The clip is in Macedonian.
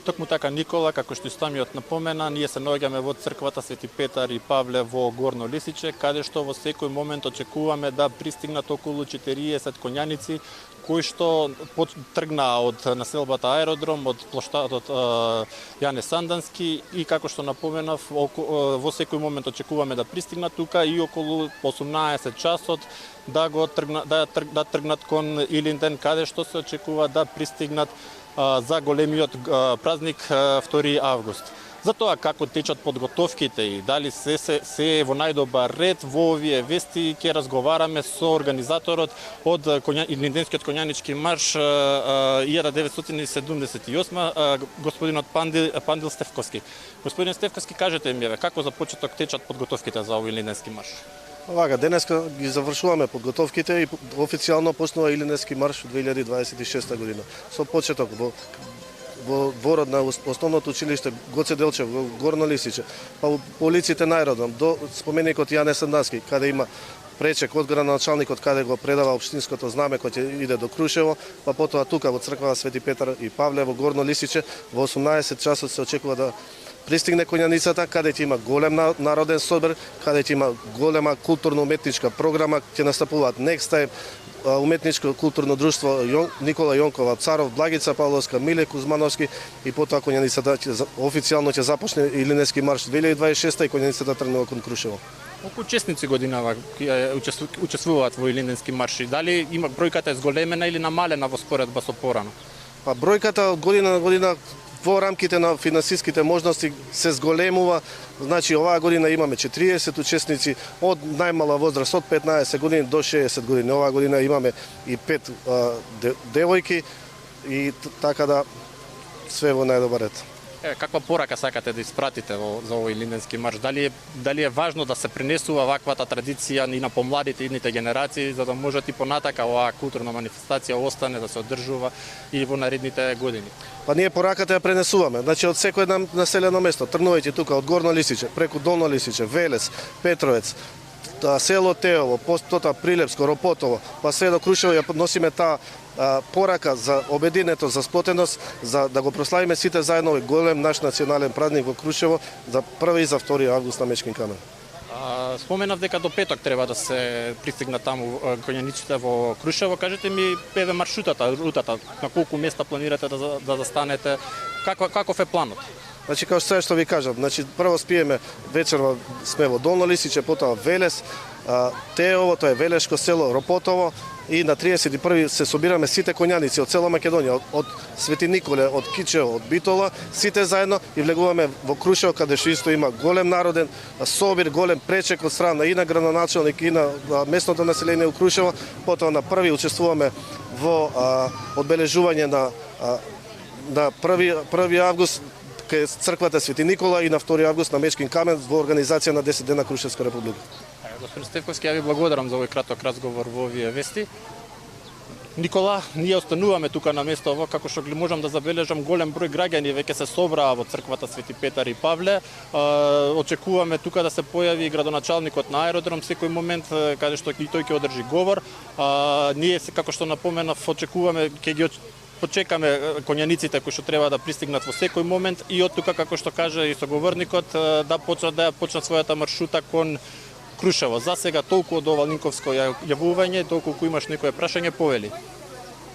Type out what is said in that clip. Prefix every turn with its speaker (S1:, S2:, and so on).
S1: Токму така, Никола, како што и самиот напомена, ние се наоѓаме во црквата Свети Петар и Павле во Горно Лисиче, каде што во секој момент очекуваме да пристигнат околу 40 конјаници кои што тргна од населбата Аеродром, од плоштадот Јане Сандански и како што напоменав, во секој момент очекуваме да пристигнат тука и околу 18 часот да тргнат кон Илинден, каде што се очекува да пристигнат за големиот празник 2 август. За тоа како течат подготовките и дали се во најдобар ред, во овие вести ќе разговараме со организаторот од Илинденскиот конјанички марш 1978, господинот Пандил Стефковски. Господин Стефковски, кажете ми, како за почеток течат подготовките за овој Илинденски марш?
S2: Овака, денеска ги завршуваме подготовките и официјално почнува Илинденски марш 2026 година. Со почеток во дворот на основното училиште Гоце Делчев во Горно Лисиче, па по улиците на Аеродром до споменикот Јане Сандански, каде има пречек од градоначалникот каде го предава општинското знаме кој ќе иде до Крушево, па потоа тука во црква Свети Петар и Павле во Горно Лисиче во 18 часот се очекува да пристигне конјаницата, каде ќе има голем народен собир, каде ќе има голема културно-уметничка програма, ќе настапуваат Next Time, уметничко културно друштво Никола Јонкова Царов, Благица Павловска, Миле Кузмановски и потоа конјаницата официјално ќе започне Илинденски марш 2026 и конјаницата тргнува кон Крушево.
S1: Колку учесници годинава учествуваат во Илинденски марш и дали има бројката е зголемена или намалена во споредба со порано?
S2: Па бројката од година на година во рамките на финансиските можности се зголемува. Значи оваа година имаме 40 учесници од најмала возраст од 15 години до 60 години. Оваа година имаме и 5 девојки и така да све во најдобар ред.
S1: Каква порака сакате да испратите за овој Илинденски марш? Дали е важно да се пренесува ваквата традиција и на помладите идните генерации, за да можат и понатака оваа културна манифестација остане да се одржува и во наредните години?
S2: Па ние пораката ја пренесуваме. Значи од секој едно населено место, тргнувајќи тука од Горно Лисиче, преку Долно Лисиче, Велес, Петровец, село Теово, потоа Прилепско, Ропотово, па се до Крушево ја носиме таа порака за обединето, за сплотеност, за да го прославиме сите заедно овој голем наш национален празник во Крушево за 1 и за 2 август на Мечкин камен.
S1: Споменав дека до петок треба да се пристигнат таму конјаниците во Крушево. Кажете ми, маршрутата, рутата, на колку места планирате да застанете, каков е планот?
S2: Значи, како што ви кажам, значи, прво спиеме вечерва сме во Долно Лисиче, потоа Велес, Теово, тоа е Велешко село, Ропотово, и на 31 се собираме сите конјаници од цела Македонија, од Свети Николе, од Кичево, од Битола, сите заедно и влегуваме во Крушево, каде што исто има голем народен собир, голем пречек од страна и на градоначалник и на местното население у Крушево. Потоа на 1 учествуваме во одбележување на 1 август кај црквата Свети Никола и на 2 август на Мечкин камен во организација на 10 дена Крушевска република.
S1: Господин Стефковски, ја ви благодарам за овој краток разговор во овие вести. Никола, ние остануваме тука на место ово, како што можам да забележам, голем број граѓани веќе се собраа во црквата Свети Петар и Павле. Очекуваме тука да се појави градоначалникот на Аеродром секој момент, каде што и тој ќе одржи говор. Ние, како што напоменав, очекуваме, ќе ги почекаме конјаниците кои што треба да пристигнат во секој момент и од тука, како што каже и соговорникот, да почнат својата маршрута кон Крушево. За сега толку од ова линковско јавување, доколку имаш некое прашање, повели.